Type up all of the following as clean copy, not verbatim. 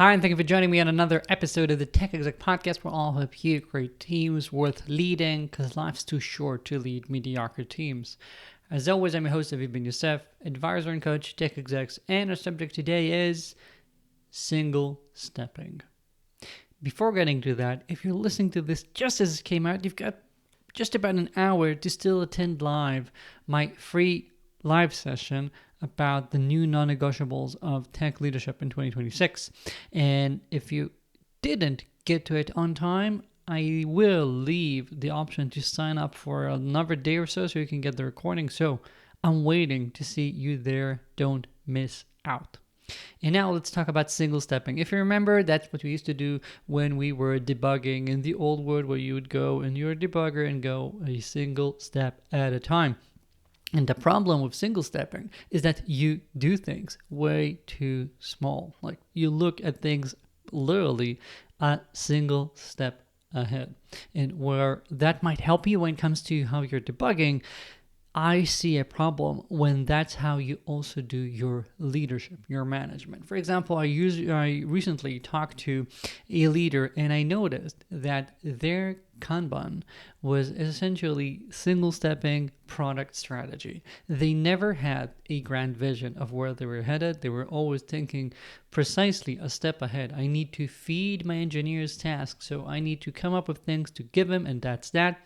Hi, and thank you for joining me on another episode of the Tech Exec Podcast, where I'll help you create teams worth leading, because life's too short to lead mediocre teams. As always, I'm your host, Aviv Ben-Yosef, advisor and coach, tech execs, and our subject today is single stepping. Before getting to that, if you're listening to this just as it came out, you've got just about an hour to still attend live my free live session about the new non-negotiables of tech leadership in 2026. And if you didn't get to it on time, I will leave the option to sign up for another day or so you can get the recording. So I'm waiting to see you there. Don't miss out. And now let's talk about single stepping. If you remember, that's what we used to do when we were debugging in the old world, where you would go in your debugger and go a single step at a time. And the problem with single stepping is that you do things way too small. Like, you look at things literally a single step ahead. And where that might help you when it comes to how you're debugging, I see a problem when that's how you also do your leadership, your management. For example, I recently talked to a leader, and I noticed that their Kanban was essentially single-stepping product strategy. They never had a grand vision of where they were headed. They were always thinking precisely a step ahead. I need to feed my engineers tasks, so I need to come up with things to give them, and that's that.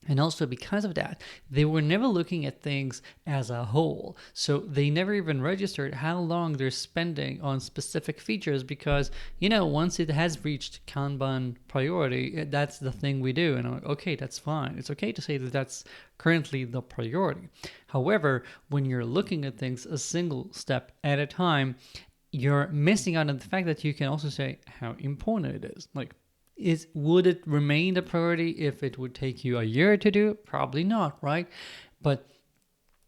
And also, because of that, they were never looking at things as a whole. So they never even registered how long they're spending on specific features, because, once it has reached Kanban priority, that's the thing we do. And I'm like, okay, that's fine. It's okay to say that that's currently the priority. However, when you're looking at things a single step at a time, you're missing out on the fact that you can also say how important it is. Like, would it remain a priority if it would take you a year to do? Probably not, right? But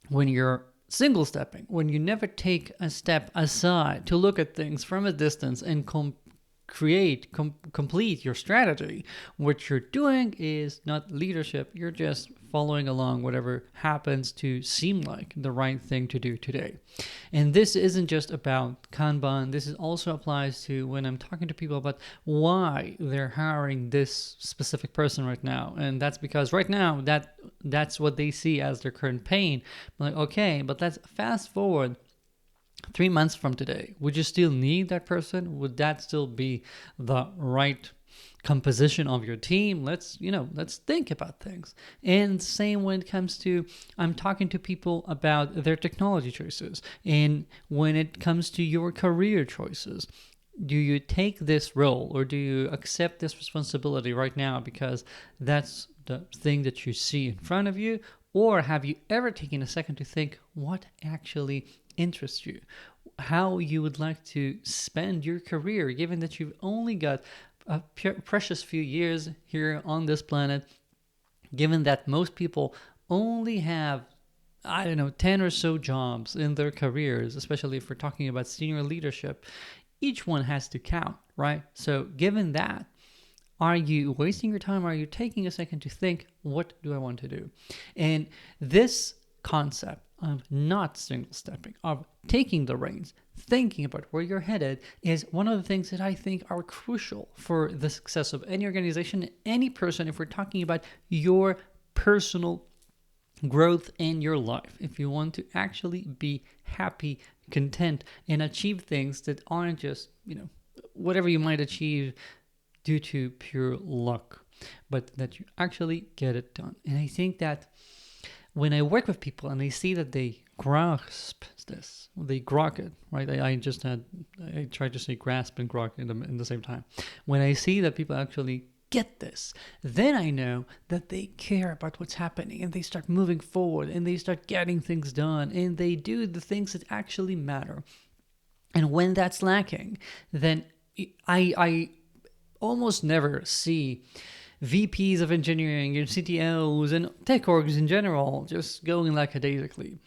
when you're single stepping, when you never take a step aside to look at things from a distance and complete your strategy, what you're doing is not leadership. You're just following along whatever happens to seem like the right thing to do today. And this isn't just about Kanban. This also applies to when I'm talking to people about why they're hiring this specific person right now. And that's because right now that's what they see as their current pain. I'm like, okay, but let's fast forward 3 months from today. Would you still need that person? Would that still be the right composition of your team? Let's think about things. And same when it comes to, I'm talking to people about their technology choices. And when it comes to your career choices, do you take this role or do you accept this responsibility right now because that's the thing that you see in front of you? Or have you ever taken a second to think what actually interests you, how you would like to spend your career, given that you've only got a precious few years here on this planet, given that most people only have 10 or so jobs in their careers, especially if we're talking about senior leadership. Each one has to count, right? So given that, are you wasting your time? Are you taking a second to think, what do I want to do? And this concept of not single stepping, of taking the reins, thinking about where you're headed, is one of the things that I think are crucial for the success of any organization, any person, if we're talking about your personal growth in your life. If you want to actually be happy, content, and achieve things that aren't just, whatever you might achieve due to pure luck, but that you actually get it done. And I think that when I work with people and I see that they grasp this, they grok it, right? I tried to say grasp and grok in the same time. When I see that people actually get this, then I know that they care about what's happening, and they start moving forward, and they start getting things done, and they do the things that actually matter. And when that's lacking, then I almost never see VPs of engineering and CTOs and tech orgs in general just going lackadaisically.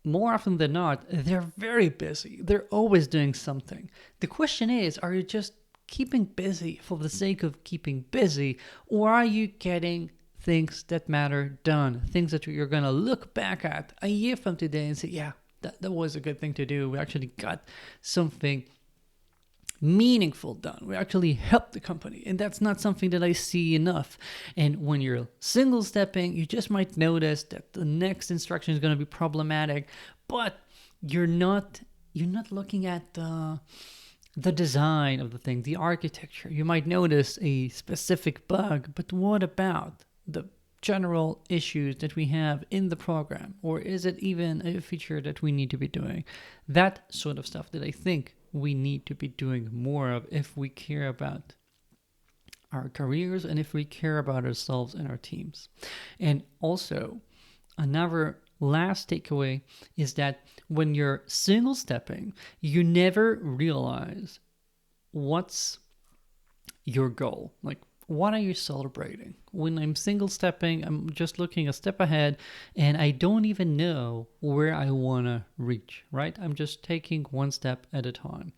More often than not, they're very busy. They're always doing something. The question is, are you just keeping busy for the sake of keeping busy, or are you getting things that matter done, things that you're going to look back at a year from today and say, yeah, that was a good thing to do. We actually got something meaningful done. We actually help the company. And that's not something that I see enough. And when you're single stepping, you just might notice that the next instruction is going to be problematic, but you're not looking at the design of the thing, the architecture. You might notice a specific bug, but what about the general issues that we have in the program? Or is it even a feature that we need to be doing? That sort of stuff that I think we need to be doing more of if we care about our careers and if we care about ourselves and our teams. And also, another last takeaway is that when you're single stepping, you never realize what's your goal. Like, what are you celebrating? When I'm single stepping, I'm just looking a step ahead and I don't even know where I want to reach, right? I'm just taking one step at a time.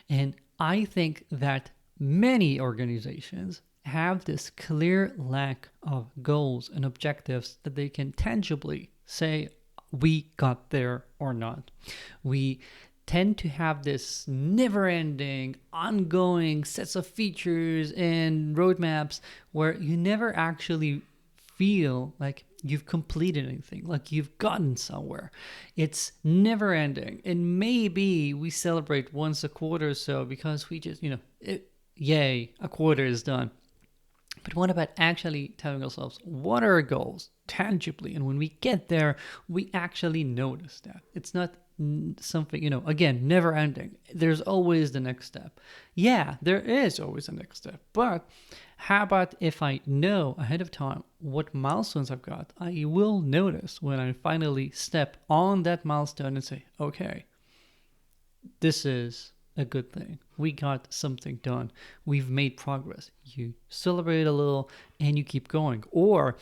And I think that many organizations have this clear lack of goals and objectives that they can tangibly say, we got there or not. We tend to have this never-ending, ongoing sets of features and roadmaps where you never actually feel like you've completed anything, like you've gotten somewhere. It's never-ending. And maybe we celebrate once a quarter or so because we just, yay, a quarter is done. But what about actually telling ourselves, what are our goals tangibly? And when we get there, we actually notice that. It's not something, again, never ending. There's always the next step. Yeah, there is always a next step. But how about if I know ahead of time what milestones I've got, I will notice when I finally step on that milestone and say, okay, this is a good thing. We got something done. We've made progress. You celebrate a little and you keep going. Or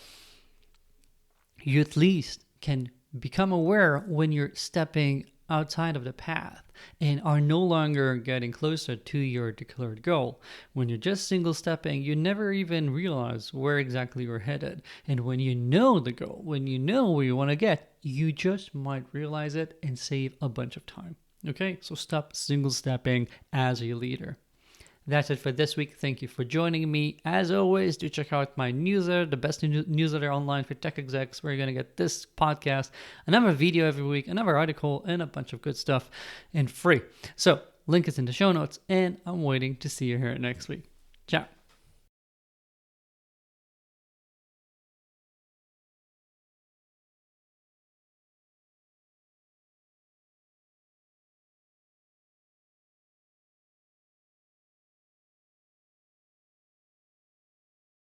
you at least can become aware when you're stepping outside of the path and are no longer getting closer to your declared goal. When you're just single stepping, you never even realize where exactly you're headed. And when you know the goal, when you know where you want to get, you just might realize it and save a bunch of time. Okay, so stop single stepping as a leader. That's it for this week. Thank you for joining me. As always, do check out my newsletter, the best newsletter online for tech execs, where you're going to get this podcast, another video every week, another article, and a bunch of good stuff, and free. So, link is in the show notes, and I'm waiting to see you here next week. Ciao.